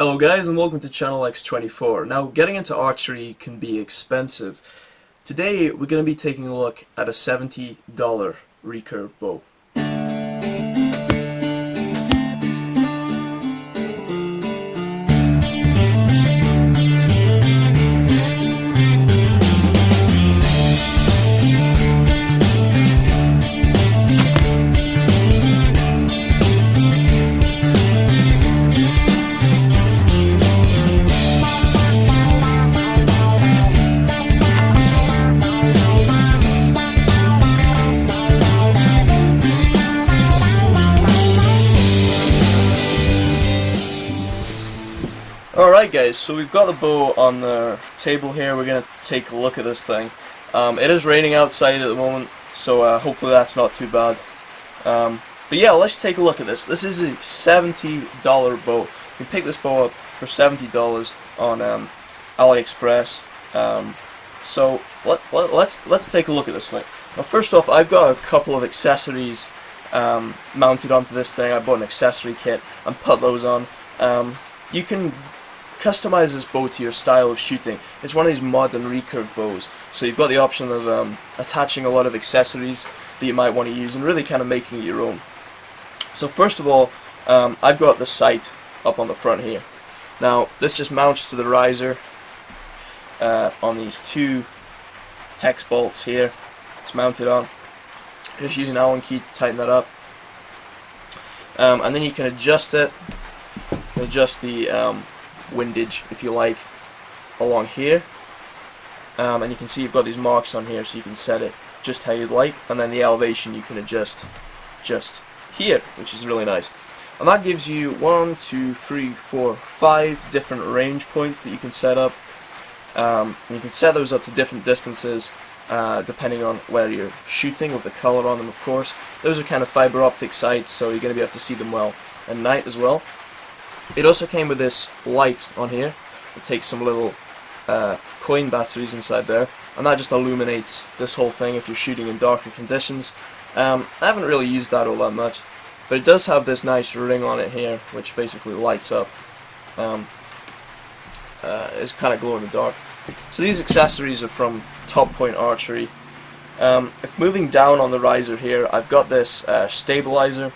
Hello guys and welcome to Channel X24. Now getting into archery can be expensive. Today we're going to be taking a look at a $70 recurve bow. Alright guys, so we've got the bow on the table here. We're going to take a look at this thing. It is raining outside at the moment, so hopefully that's not too bad. But yeah, let's take a look at this. This is a $70 bow. You pick this bow up for $70 on Aliexpress. So let's take a look at this thing. Now first off, I've got a couple of accessories mounted onto this thing. I bought an accessory kit and put those on. You can customize this bow to your style of shooting. It's one of these modern recurve bows, so you've got the option of attaching a lot of accessories that you might want to use and really kind of making it your own. So first of all, I've got the sight up on the front here. Now this just mounts to the riser on these two hex bolts here. It's mounted on. Just using an Allen key to tighten that up, and then you can adjust it. Adjust the windage, if you like, along here, and you can see you've got these marks on here, so you can set it just how you'd like, and then the elevation you can adjust just here, which is really nice. And that gives you 1, 2, 3, 4, 5 different range points that you can set up. And you can set those up to different distances depending on where you're shooting, with the color on them, of course. Those are kind of fiber optic sights, so you're going to be able to see them well at night as well. It also came with this light on here. It takes some little coin batteries inside there, and that just illuminates this whole thing if you're shooting in darker conditions. I haven't really used that all that much, but it does have this nice ring on it here, which basically lights up. It's kind of glow in the dark. So these accessories are from Top Point Archery. If moving down on the riser here, I've got this stabilizer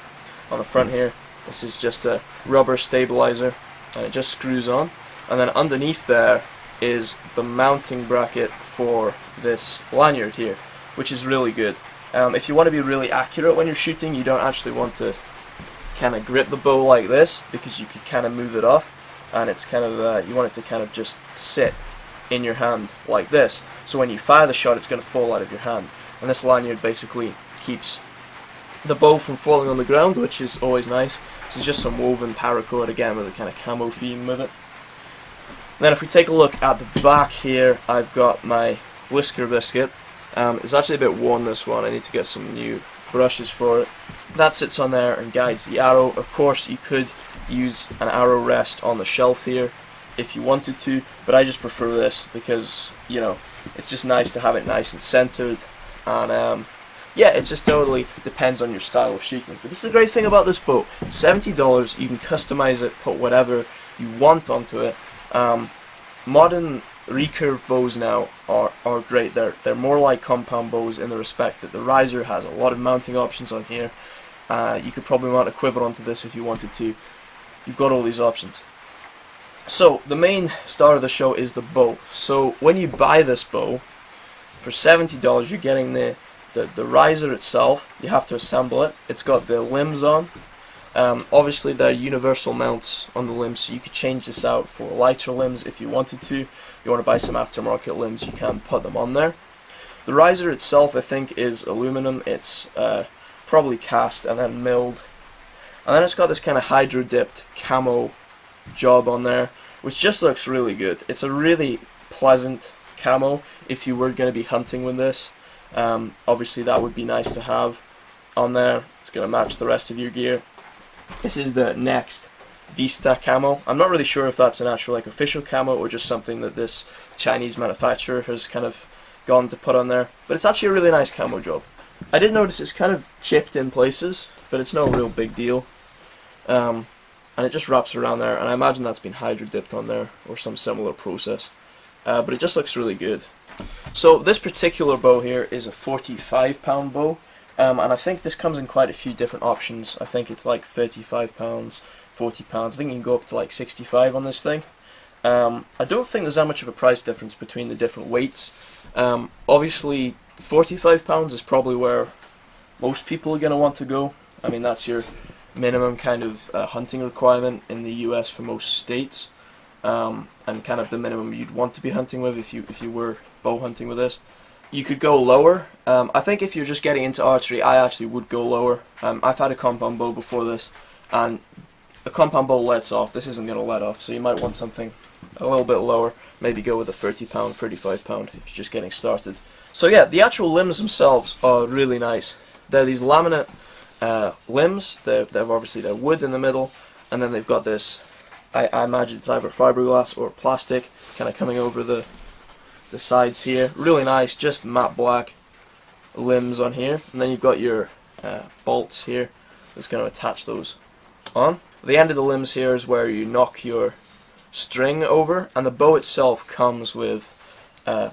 on the front here. This is just a rubber stabilizer, and it just screws on. And then underneath there is the mounting bracket for this lanyard here, which is really good. If you want to be really accurate when you're shooting, you don't actually want to kind of grip the bow like this, because you could kind of move it off, and it's kind of you want it to kind of just sit in your hand like this. So when you fire the shot, it's going to fall out of your hand, and this lanyard basically keeps the bow from falling on the ground, which is always nice. This is just some woven paracord, again with a kind of camo theme with it. And then if we take a look at the back here, I've got my whisker biscuit. It's actually a bit worn, this one. I need to get some new brushes for it. That sits on there and guides the arrow. Of course you could use an arrow rest on the shelf here if you wanted to, but I just prefer this because, you know, it's just nice to have it nice and centered, and yeah, it just totally depends on your style of shooting. But this is the great thing about this bow. $70, you can customize it, put whatever you want onto it. Modern recurve bows now are great. They're more like compound bows in the respect that the riser has a lot of mounting options on here. You could probably mount a quiver onto this if you wanted to. You've got all these options. So the main star of the show is the bow. So when you buy this bow for $70, you're getting the riser itself. You have to assemble it. It's got the limbs on. Obviously they're universal mounts on the limbs, so you could change this out for lighter limbs if you wanted to. If you want to buy some aftermarket limbs, you can put them on there. The riser itself, I think, is aluminum. It's probably cast and then milled. And then it's got this kind of hydro dipped camo job on there, which just looks really good. It's a really pleasant camo if you were going to be hunting with this. Obviously that would be nice to have on there. It's going to match the rest of your gear. This is the Next Vista camo. I'm not really sure if that's an actual like official camo or just something that this Chinese manufacturer has kind of gone to put on there, but it's actually a really nice camo job. I did notice it's kind of chipped in places, but it's no real big deal. And and it just wraps around there, and I imagine that's been hydro dipped on there or some similar process, but it just looks really good. So this particular bow here is a 45-pound bow, and I think this comes in quite a few different options. I think it's like 35 pounds, 40 pounds, I think you can go up to like 65 on this thing. I don't think there's that much of a price difference between the different weights. Obviously 45 pounds is probably where most people are going to want to go. I mean, that's your minimum kind of hunting requirement in the US for most states, and kind of the minimum you'd want to be hunting with if you were bow hunting with this. You could go lower. I think if you're just getting into archery, I actually would go lower. I've had a compound bow before this, and the compound bow lets off. This isn't going to let off, so you might want something a little bit lower. Maybe go with a 30 pound, 35 pound if you're just getting started. So yeah, the actual limbs themselves are really nice. They're these laminate limbs. They're obviously they're wood in the middle, and then they've got this. I imagine it's either fiberglass or plastic, kind of coming over the sides here. Really nice, just matte black limbs on here, and then you've got your bolts here that's going to attach those on. The end of the limbs here is where you knock your string over, and the bow itself comes with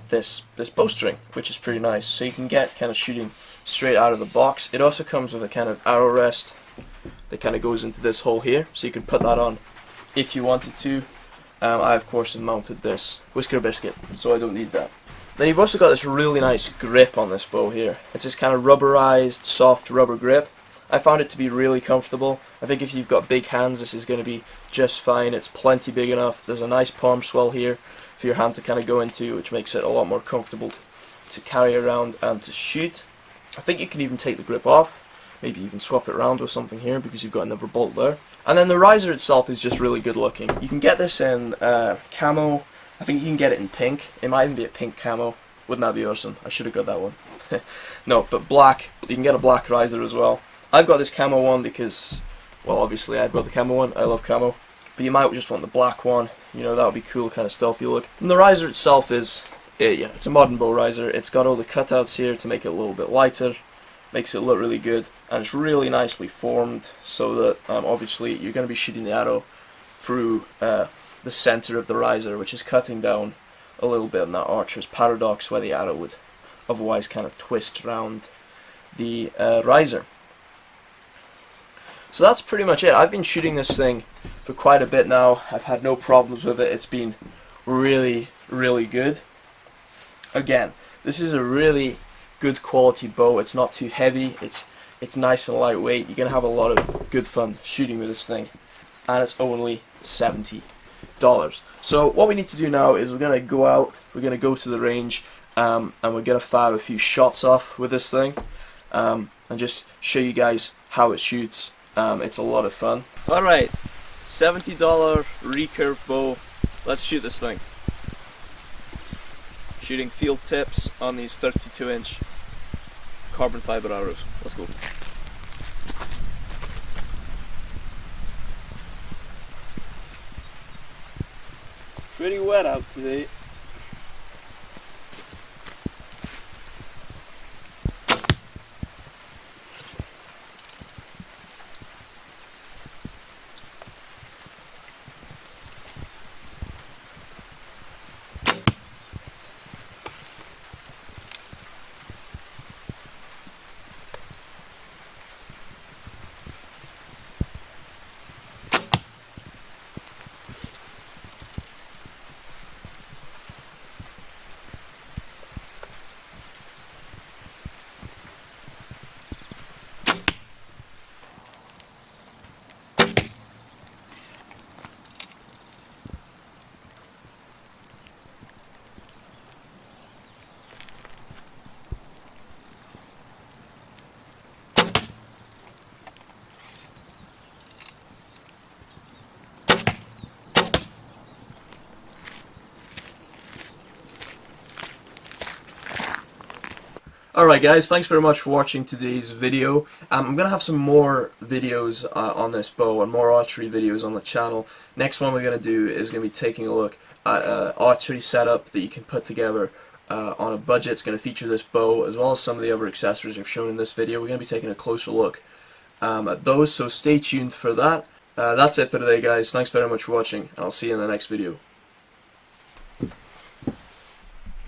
this bowstring, which is pretty nice, so you can get kind of shooting straight out of the box. It also comes with a kind of arrow rest that kind of goes into this hole here, so you can put that on if you wanted to. I of course have mounted this whisker biscuit, so I don't need that. Then you've also got this really nice grip on this bow here. It's this kind of rubberized, soft rubber grip. I found it to be really comfortable. I think if you've got big hands, this is going to be just fine. It's plenty big enough. There's a nice palm swell here for your hand to kind of go into, which makes it a lot more comfortable to carry around and to shoot. I think you can even take the grip off, maybe even swap it around with something here because you've got another bolt there. And then the riser itself is just really good looking. You can get this in camo. I think you can get it in pink. It might even be a pink camo. Wouldn't that be awesome? I should have got that one. No, but black. You can get a black riser as well. I've got this camo one because, well, obviously I've got the camo one. I love camo. But you might just want the black one. You know, that would be cool, kind of stealthy look. And the riser itself is, yeah, it's a modern bow riser. It's got all the cutouts here to make it a little bit lighter. Makes it look really good, and it's really nicely formed so that obviously you're going to be shooting the arrow through the center of the riser, which is cutting down a little bit on that archer's paradox where the arrow would otherwise kind of twist around the riser. So that's pretty much it. I've been shooting this thing for quite a bit now. I've had no problems with it. It's been really, really good. Again, this is a really good quality bow. It's not too heavy. It's nice and lightweight. You're gonna have a lot of good fun shooting with this thing, and it's only $70. So what we need to do now is we're gonna go out. We're gonna go to the range, and we're gonna fire a few shots off with this thing, and just show you guys how it shoots. It's a lot of fun. All right, $70 recurve bow. Let's shoot this thing. Shooting field tips on these 32-inch carbon fiber arrows. Let's go. Pretty wet out today. Alright guys, thanks very much for watching today's video. I'm going to have some more videos on this bow and more archery videos on the channel. Next one we're going to do is going to be taking a look at an archery setup that you can put together on a budget. It's going to feature this bow as well as some of the other accessories I've shown in this video. We're going to be taking a closer look at those, so stay tuned for that. That's it for today, guys. Thanks very much for watching, and I'll see you in the next video.